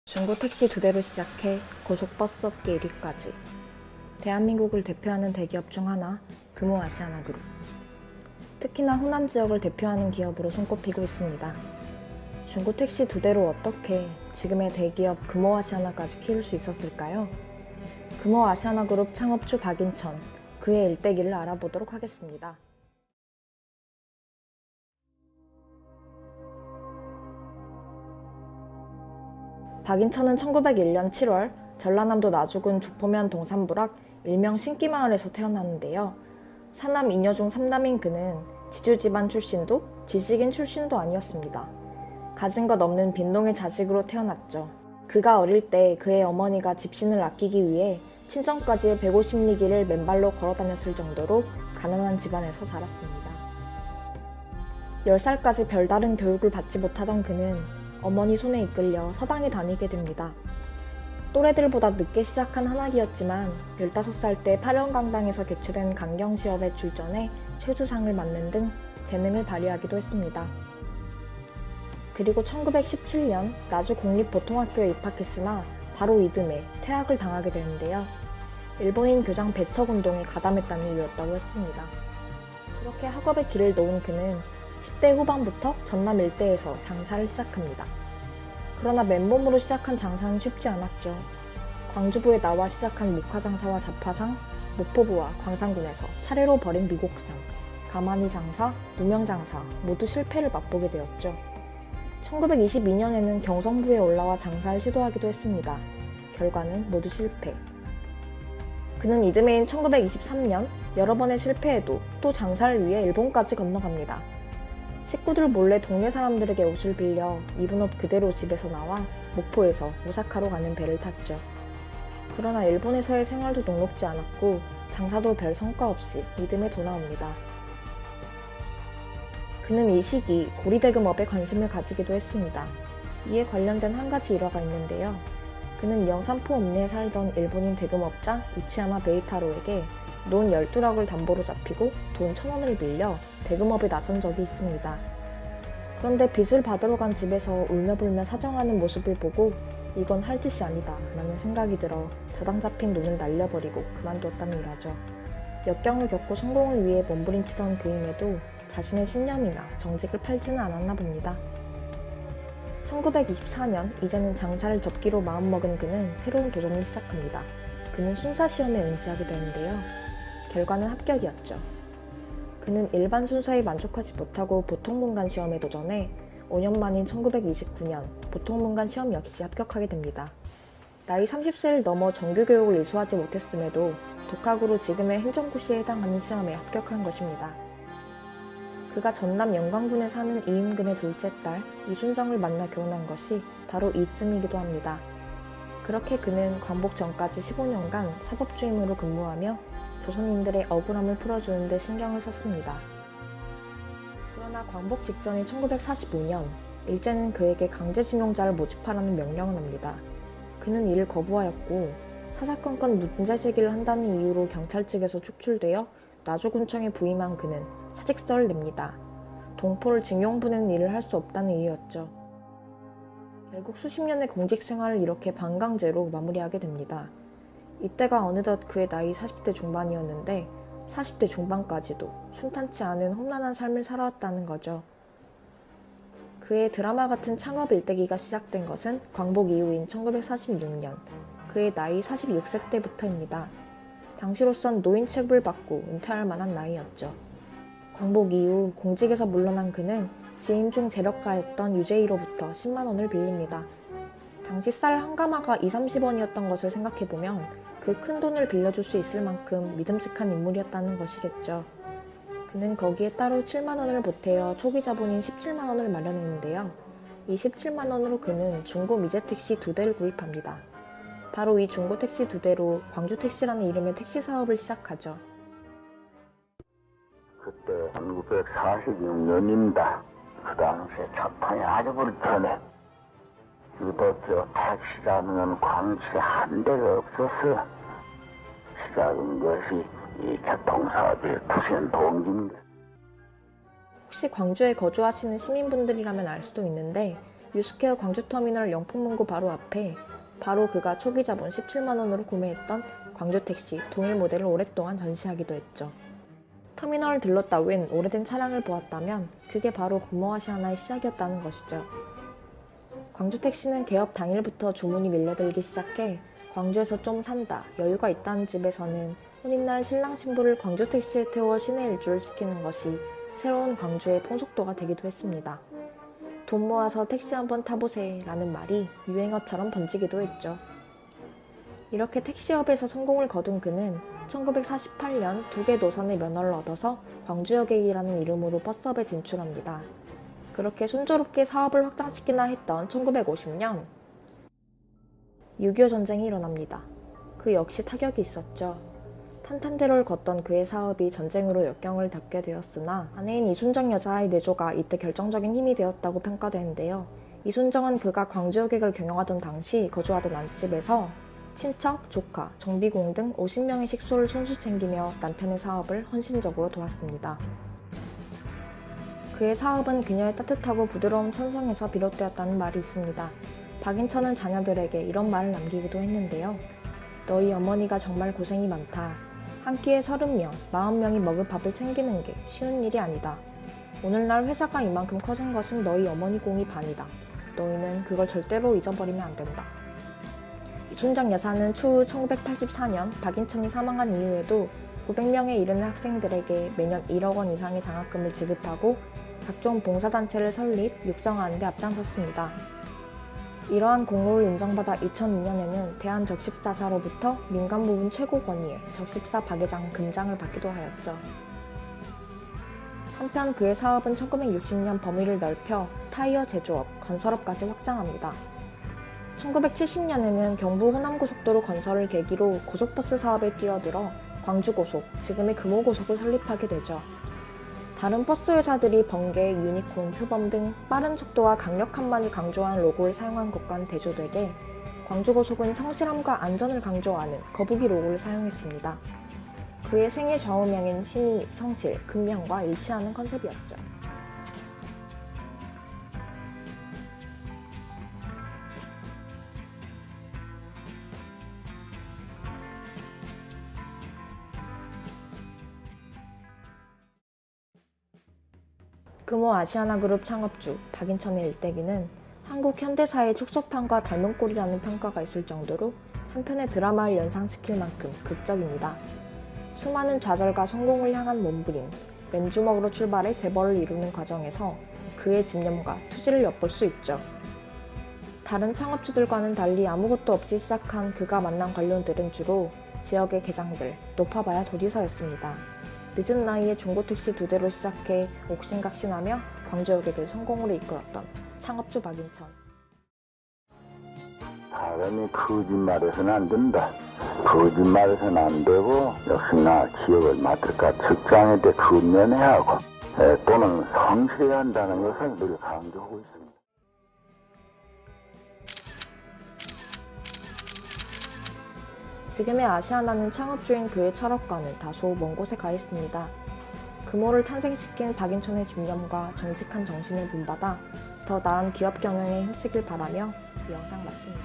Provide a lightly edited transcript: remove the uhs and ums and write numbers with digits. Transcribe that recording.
중고 택시 2대로 시작해 고속버스 업계 1위까지. 대한민국을 대표하는 대기업 중 하나, 금호아시아나그룹. 특히나 호남 지역을 대표하는 기업으로 손꼽히고 있습니다. 중고 택시 2대로 어떻게 지금의 대기업 금호아시아나까지 키울 수 있었을까요? 금호아시아나그룹 창업주 박인천, 그의 일대기를 알아보도록 하겠습니다. 박인천은 1901년 7월 전라남도 나주군 주포면 동산부락 일명 신기마을에서 태어났는데요. 사남 2녀 중 3남인 그는 지주 집안 출신도 지식인 출신도 아니었습니다. 가진 것 없는 빈농의 자식으로 태어났죠. 그가 어릴 때 그의 어머니가 집신을 아끼기 위해 친정까지의 150리길을 맨발로 걸어다녔을 정도로 가난한 집안에서 자랐습니다. 10살까지 별다른 교육을 받지 못하던 그는 어머니 손에 이끌려 서당에 다니게 됩니다. 또래들보다 늦게 시작한 한 학기였지만 15살 때 파련강당에서 개최된 강경시험에 출전해 최수상을 맡는 등 재능을 발휘하기도 했습니다. 그리고 1917년 나주 공립보통학교에 입학했으나 바로 이듬해 퇴학을 당하게 되는데요. 일본인 교장 배척운동에 가담했다는 이유였다고 했습니다. 그렇게 학업의 길을 놓은 그는 10대 후반부터 전남 일대에서 장사를 시작합니다. 그러나 맨몸으로 시작한 장사는 쉽지 않았죠. 광주부에 나와 시작한 목화장사와 잡화상, 목포부와 광산군에서 차례로 벌인 미곡상, 가마니 장사, 누명장사 모두 실패를 맛보게 되었죠. 1922년에는 경성부에 올라와 장사를 시도하기도 했습니다. 결과는 모두 실패. 그는 이듬해인 1923년 여러 번의 실패에도 또 장사를 위해 일본까지 건너갑니다. 식구들 몰래 동네 사람들에게 옷을 빌려 입은 옷 그대로 집에서 나와 목포에서 오사카로 가는 배를 탔죠. 그러나 일본에서의 생활도 녹록지 않았고 장사도 별 성과 없이 이듬해 돌아옵니다. 그는 이 시기 고리대금업에 관심을 가지기도 했습니다. 이에 관련된 한 가지 일화가 있는데요. 그는 영산포 읍내에 살던 일본인 대금업자 우치야마 베이타로에게 논 12락을 담보로 잡히고 돈 1,000원을 빌려 대금업에 나선 적이 있습니다. 그런데 빚을 받으러 간 집에서 울며불며 사정하는 모습을 보고 이건 할 짓이 아니다 라는 생각이 들어 저당 잡힌 돈을 날려버리고 그만두었다는 일화죠. 역경을 겪고 성공을 위해 몸부림치던 그임에도 자신의 신념이나 정직을 팔지는 않았나 봅니다. 1924년 이제는 장사를 접기로 마음먹은 그는 새로운 도전을 시작합니다. 그는 순사시험에 응시하게 되는데요. 결과는 합격이었죠. 그는 일반 순서에 만족하지 못하고 보통문간 시험에 도전해 5년 만인 1929년 보통문간 시험 역시 합격하게 됩니다. 나이 30세를 넘어 정규교육을 이수하지 못했음에도 독학으로 지금의 행정고시에 해당하는 시험에 합격한 것입니다. 그가 전남 영광군에 사는 이은근의 둘째 딸 이순정을 만나 결혼한 것이 바로 이쯤이기도 합니다. 그렇게 그는 광복 전까지 15년간 사법주임으로 근무하며 조선인들의 억울함을 풀어주는 데 신경을 썼습니다. 그러나 광복 직전인 1945년 일제는 그에게 강제징용자를 모집하라는 명령을 합니다. 그는 이를 거부하였고 사사건건 문제 제기를 한다는 이유로 경찰 측에서 축출되어 나주군청에 부임한 그는 사직서를 냅니다. 동포를 징용 보내는 일을 할 수 없다는 이유였죠. 결국 수십 년의 공직 생활을 이렇게 반강제로 마무리하게 됩니다. 이때가 어느덧 그의 나이 40대 중반이었는데 40대 중반까지도 순탄치 않은 험난한 삶을 살아왔다는 거죠. 그의 드라마 같은 창업 일대기가 시작된 것은 광복 이후인 1946년, 그의 나이 46세 때부터입니다. 당시로선 노인 취급을 받고 은퇴할 만한 나이였죠. 광복 이후 공직에서 물러난 그는 지인 중 재력가였던 유재희로부터 10만 원을 빌립니다. 당시 쌀 한 가마가 2~30원이었던 것을 생각해보면 그 큰 돈을 빌려줄 수 있을 만큼 믿음직한 인물이었다는 것이겠죠. 그는 거기에 따로 7만 원을 보태어 초기 자본인 17만 원을 마련했는데요. 이 17만 원으로 그는 중고 미제 택시 2대를 구입합니다. 바로 이 중고 택시 2대로 광주택시라는 이름의 택시 사업을 시작하죠. 그때 1946년입니다. 그 당시에 작판이 아주 불편해. 유도저 택시라는 광주에 한 대가 없었어. 시작은 것이 이 교통사업의 투신 동기입니다. 혹시 광주에 거주하시는 시민분들이라면 알 수도 있는데 유스케어 광주터미널 영풍문고 바로 앞에 바로 그가 초기 자본 17만원으로 구매했던 광주택시 동일 모델을 오랫동안 전시하기도 했죠. 터미널을 들렀다 웬 오래된 차량을 보았다면 그게 바로 금호아시아나의 시작이었다는 것이죠. 광주택시는 개업 당일부터 주문이 밀려들기 시작해 광주에서 좀 산다, 여유가 있다는 집에서는 혼인날 신랑 신부를 광주택시에 태워 시내 일주를 시키는 것이 새로운 광주의 풍속도가 되기도 했습니다. 돈 모아서 택시 한번 타보세 라는 말이 유행어처럼 번지기도 했죠. 이렇게 택시업에서 성공을 거둔 그는 1948년 2개 노선의 면허를 얻어서 광주여객이라는 이름으로 버스업에 진출합니다. 그렇게 순조롭게 사업을 확장시키나 했던 1950년 6.25 전쟁이 일어납니다. 그 역시 타격이 있었죠. 탄탄대로를 걷던 그의 사업이 전쟁으로 역경을 겪게 되었으나 아내인 이순정 여사의 내조가 이때 결정적인 힘이 되었다고 평가되는데요. 이순정은 그가 광주여객을 경영하던 당시 거주하던 안집에서 친척, 조카, 정비공 등 50명의 식소를 손수 챙기며 남편의 사업을 헌신적으로 도왔습니다. 그의 사업은 그녀의 따뜻하고 부드러운 천성에서 비롯되었다는 말이 있습니다. 박인천은 자녀들에게 이런 말을 남기기도 했는데요. 너희 어머니가 정말 고생이 많다. 한 끼에 30명, 40명이 먹을 밥을 챙기는 게 쉬운 일이 아니다. 오늘날 회사가 이만큼 커진 것은 너희 어머니 공이 반이다. 너희는 그걸 절대로 잊어버리면 안 된다. 이순정 여사는 추후 1984년 박인천이 사망한 이후에도 900명에 이르는 학생들에게 매년 1억 원 이상의 장학금을 지급하고 각종 봉사단체를 설립, 육성하는 데 앞장섰습니다. 이러한 공로를 인정받아 2002년에는 대한적십자사로부터 민간 부분 최고 권위의 적십사 박애장 금장을 받기도 하였죠. 한편 그의 사업은 1960년 범위를 넓혀 타이어 제조업, 건설업까지 확장합니다. 1970년에는 경부 호남고속도로 건설을 계기로 고속버스 사업에 뛰어들어 광주고속, 지금의 금호고속을 설립하게 되죠. 다른 버스 회사들이 번개, 유니콘, 표범 등 빠른 속도와 강력함만을 강조하는 로고를 사용한 것과는 대조되게 광주고속은 성실함과 안전을 강조하는 거북이 로고를 사용했습니다. 그의 생애 좌우명인 신의, 성실, 근명과 일치하는 컨셉이었죠. 금호아시아나그룹 창업주 박인천의 일대기는 한국 현대사의 축소판과 닮은 꼴이라는 평가가 있을 정도로 한편의 드라마를 연상시킬 만큼 극적입니다. 수많은 좌절과 성공을 향한 몸부림, 맨주먹으로 출발해 재벌을 이루는 과정에서 그의 집념과 투지를 엿볼 수 있죠. 다른 창업주들과는 달리 아무것도 없이 시작한 그가 만난 관료들은 주로 지역의 계장들, 높아봐야 도지사였습니다. 늦은 나이에 중고택시 2대로 시작해 옥신각신하며 광주여객을 성공으로 이끌었던 창업주 박인천. 사람이 거짓말해서는 안 된다. 거짓말해서는 안 되고 역시나 지역을 맡을까 직장에 대해 근면해야 하고 또는 성실해야 한다는 것을 늘 강조하고 있습니다. 지금의 아시아나는 창업주인 그의 철학과는 다소 먼 곳에 가 있습니다. 금호를 탄생시킨 박인천의 집념과 정직한 정신을 본받아 더 나은 기업 경영에 힘쓰길 바라며 이 영상 마칩니다.